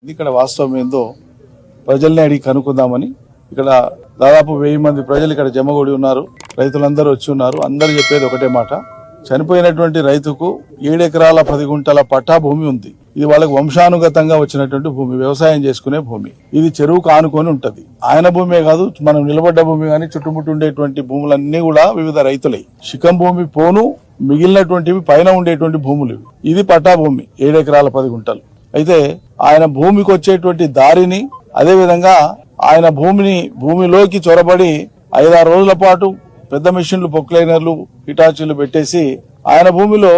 ఇక్కడ వాస్తవం ఏందో ప్రజల్ని అడిగి కనుక్కుందామని ఇక్కడ దాదాపు 1000 మంది ప్రజలు ఇక్కడ జమగూడి ఉన్నారు. రైతులందరూ వచ్చి ఉన్నారు. అందరూ చెప్పేది ఒకటే మాట, చనిపోయినటువంటి రైతుకు 7 ఎకరాల 10 గుంటల పట్టా భూమి ఉంది. ఇది వాళ్ళకి వంశానుగతంగా వచ్చినటువంటి భూమి, వ్యవసాయం చేసుకునే భూమి. ఇది చెరువుకు ఆనుకొని ఉంటది. ఆయన భూమే కాదు, మనం నిలబడ్డ భూమి కానీ చుట్టుముట్టు ఉండేటువంటి భూములన్నీ కూడా వివిధ రైతులే. శిఖం భూమి పోను మిగిలినటువంటివి పైన ఉండేటువంటి భూములు. ఇది పట్టా భూమి 7 ఎకరాల 10 గుంటలు. అయితే ఆయన భూమికి వచ్చేటువంటి దారిని, అదే విధంగా ఆయన భూమిలోకి చొరబడి 5-6 రోజుల పాటు పెద్ద మిషన్లు, పొక్లైనర్లు, హిటాచీలు పెట్టేసి ఆయన భూమిలో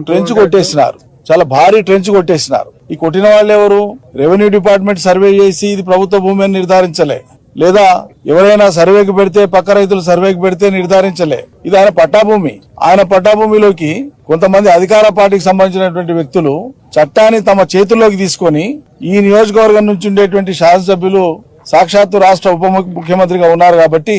ట్రెంచ్ కొట్టేసినారు. చాలా భారీ ట్రెంచ్ కొట్టేసినారు. ఈ కొట్టిన వాళ్ళు ఎవరు? రెవెన్యూ డిపార్ట్మెంట్ సర్వే చేసి ఇది ప్రభుత్వ భూమి అని నిర్ధారించలే, లేదా ఎవరైనా సర్వేకి పెడితే, పక్క రైతులు సర్వేకి పెడితే నిర్ధారించలే. ఇది ఆయన పట్టాభూమి. ఆయన పట్టాభూమిలోకి కొంతమంది అధికార పార్టీకి సంబంధించినటువంటి వ్యక్తులు చట్టాన్ని తమ చేతుల్లోకి తీసుకొని, ఈ నియోజకవర్గం నుంచి ఉండేటువంటి శాసనసభ్యులు సాక్షాత్తు రాష్ట్ర ఉప ముఖ్యమంత్రిగా ఉన్నారు కాబట్టి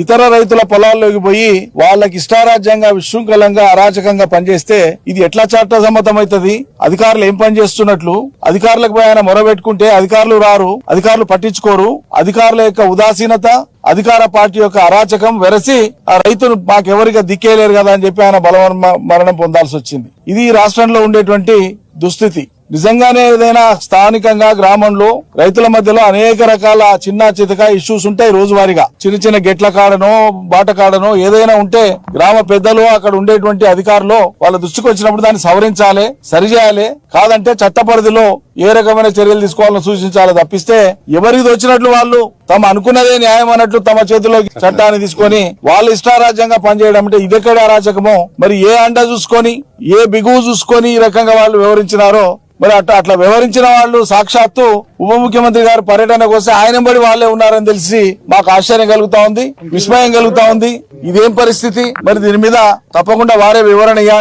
ఇతర రైతుల పొలాల్లోకి పోయి వాళ్ళకి ఇష్టారాజ్యంగా, విశృంఖలంగా, అరాచకంగా పనిచేస్తే ఇది ఎట్లా చట్టసమ్మతమవుతుంది? అధికారులు ఏం పని చేస్తున్నట్లు? అధికారులకు పోయి ఆయన మొరబెట్టుకుంటే అధికారులు రారు, అధికారులు పట్టించుకోరు. అధికారుల యొక్క ఉదాసీనత, అధికార పార్టీ యొక్క అరాచకం వెరసి ఆ రైతును మాకెవరిగా దిక్కేలేరు కదా అని చెప్పి ఆయన మరణం పొందాల్సి వచ్చింది. ఇది రాష్ట్రంలో ఉండేటువంటి దుస్థితి. నిజంగానే ఏదైనా స్థానికంగా గ్రామంలో రైతుల మధ్యలో అనేక రకాల చిన్న చితక ఇష్యూస్ ఉంటాయి. రోజువారీగా చిన్న చిన్న గెట్ల కాడనో, బాట కాడనో ఏదైనా ఉంటే గ్రామ పెద్దలు, అక్కడ ఉండేటువంటి అధికారులు వాళ్ళ దృష్టికి వచ్చినప్పుడు దాన్ని సవరించాలి, సరిచేయాలి. కాదంటే చట్ట పరిధిలో ఏ రకమైన చర్యలు తీసుకోవాలని సూచించాలి తప్పిస్తే ఎవరికి వచ్చినట్లు వాళ్ళు తమ అనుకున్నదే న్యాయం అన్నట్లు తమ చేతిలో చట్టాన్ని తీసుకొని వాళ్ళు ఇష్టారాజ్యంగా పనిచేయడం అంటే ఇదెక్కడే అరాచకమో. మరి ఏ అండ చూసుకొని, ఏ బిగువు చూసుకొని ఈ రకంగా వాళ్ళు వివరించినారో, మరి అట్లా వివరించిన వాళ్ళు సాక్షాత్తు ఉప ముఖ్యమంత్రి గారు పర్యటనకు వస్తే ఆయన బడి వాళ్ళే ఉన్నారని తెలిసి మాకు ఆశ్చర్యం కలుగుతా ఉంది, విస్మయం కలుగుతా ఉంది. ఇదేం పరిస్థితి? మరి దీని మీద తప్పకుండా వారే వివరణ ఇవ్వాలి.